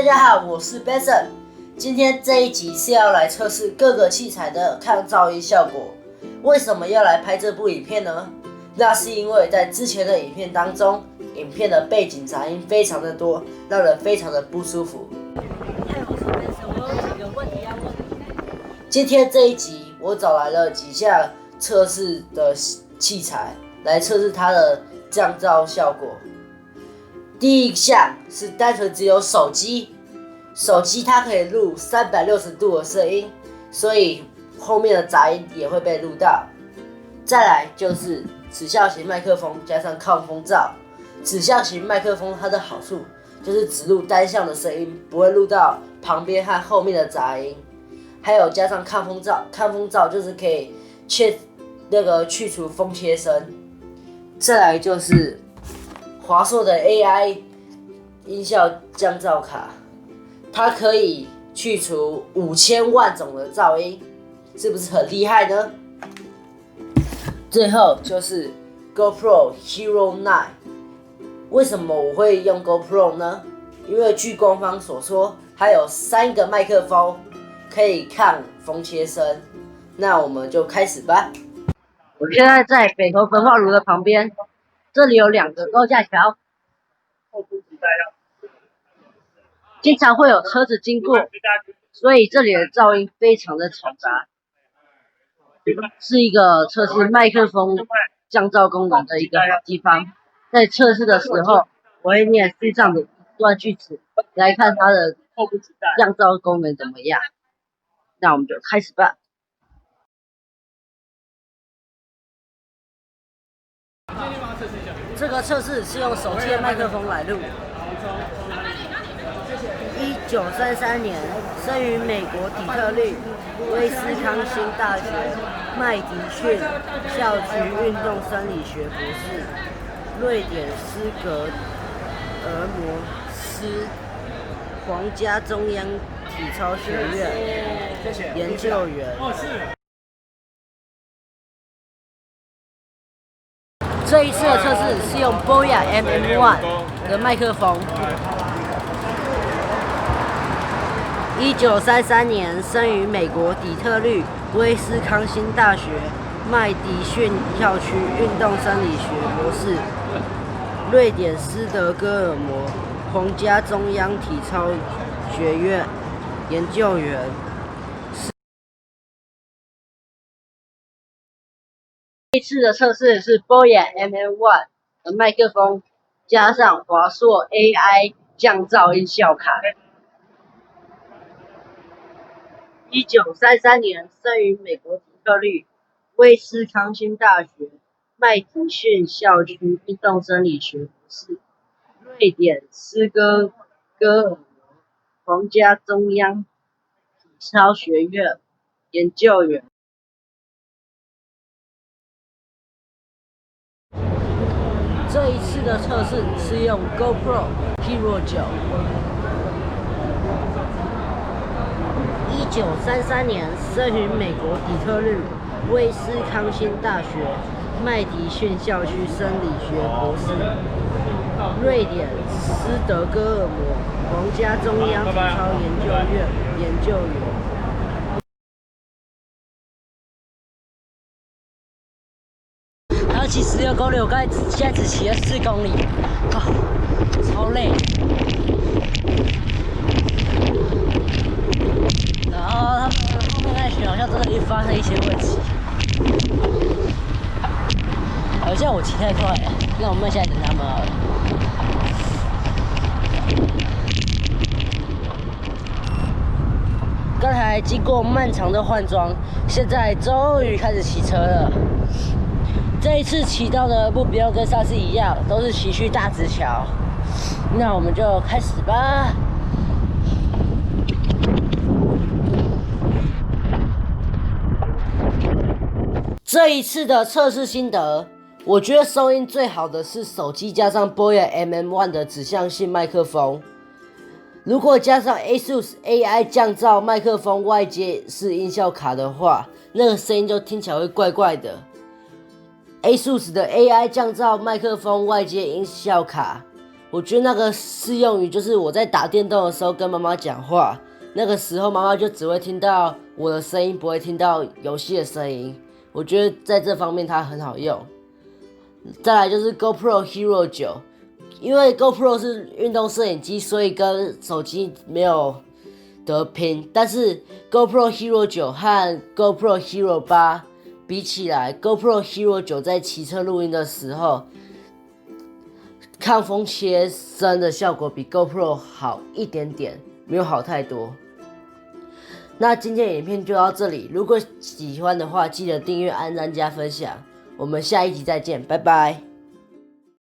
大家好，我是 Benson。今天这一集是要来测试各个器材的抗噪音效果。为什么要来拍这部影片呢？那是因为在之前的影片当中，影片的背景杂音非常的多，让人非常的不舒服。我是 Benson， 我有几个问题要问你。今天这一集，我找来了几项测试的器材来测试它的降噪效果。第一项是单纯只有手机它可以录360度的声音，所以后面的杂音也会被录到。再来就是指向型麦克风加上抗风噪。指向型麦克风它的好处就是只录单向的声音，不会录到旁边和后面的杂音。还有加上抗风噪就是可以去除风切声。再来就是华硕的 AI 音效降噪卡，它可以去除5000万种的噪音，是不是很厉害呢？最后就是 GoPro Hero 9。为什么我会用 GoPro 呢？因为据官方所说，它有3个麦克风可以抗风切声。那我们就开始吧。我现在在北投焚化炉的旁边，这里有2个高架桥，经常会有车子经过，所以这里的噪音非常的嘈杂，是一个测试麦克风降噪功能的一个好地方。在测试的时候，我会念书上的一段句子，来看它的降噪功能怎么样。那我们就开始吧。这个测试是用手机的麦克风来录。1933年生于美国底特律威斯康星大学麦迪逊校区运动生理学博士，瑞典斯格尔摩斯皇家中央体操学院研究员。这一次的测试是用 Boya MM1 的麦克风。1933年生于美国底特律威斯康星大学麦迪逊校区运动生理学博士，瑞典斯德哥尔摩皇家中央体操学院研究员。这次的测试是 Boya MM1 的麦克风加上华硕 AI 降噪音效卡。1933年生于美国底特律威斯康星大学麦迪逊校区运动生理学博士，瑞典斯德哥尔摩皇家中央体操学院研究员。这一次的测试是用 GoPro Hero 9。1933年生于美国底特律威斯康星大学麦迪逊校区生理学博士，瑞典斯德哥尔摩皇家中央体操研究院研究员。还要骑16公里，我现在只骑了4公里，超累。然后他们后面那群好像真的发生一些问题，好像我骑太快了，那我们现在等他们好了。刚才经过漫长的换装，现在终于开始骑车了。这一次骑到的目标跟上次一样，都是骑去大直桥。那我们就开始吧。这一次的测试心得，我觉得收音最好的是手机加上 Boya MM1 的指向性麦克风。如果加上 ASUS AI 降噪麦克风外接式音效卡的话，那个声音就听起来会怪怪的。ASUS 的 AI 降噪麦克风外接音效卡我觉得那个适用于就是我在打电动的时候跟妈妈讲话，那个时候妈妈就只会听到我的声音，不会听到游戏的声音。我觉得在这方面它很好用。再来就是 GoPro Hero 9，因为 GoPro 是运动摄影机，所以跟手机没有得拼。但是 GoPro Hero 9和 GoPro Hero 8比起来，GoPro Hero 9在骑车录音的时候，抗风切身的效果比 GoPro 好一点点，没有好太多。那今天的影片就到这里，如果喜欢的话，记得订阅、按赞、加分享。我们下一集再见，拜拜。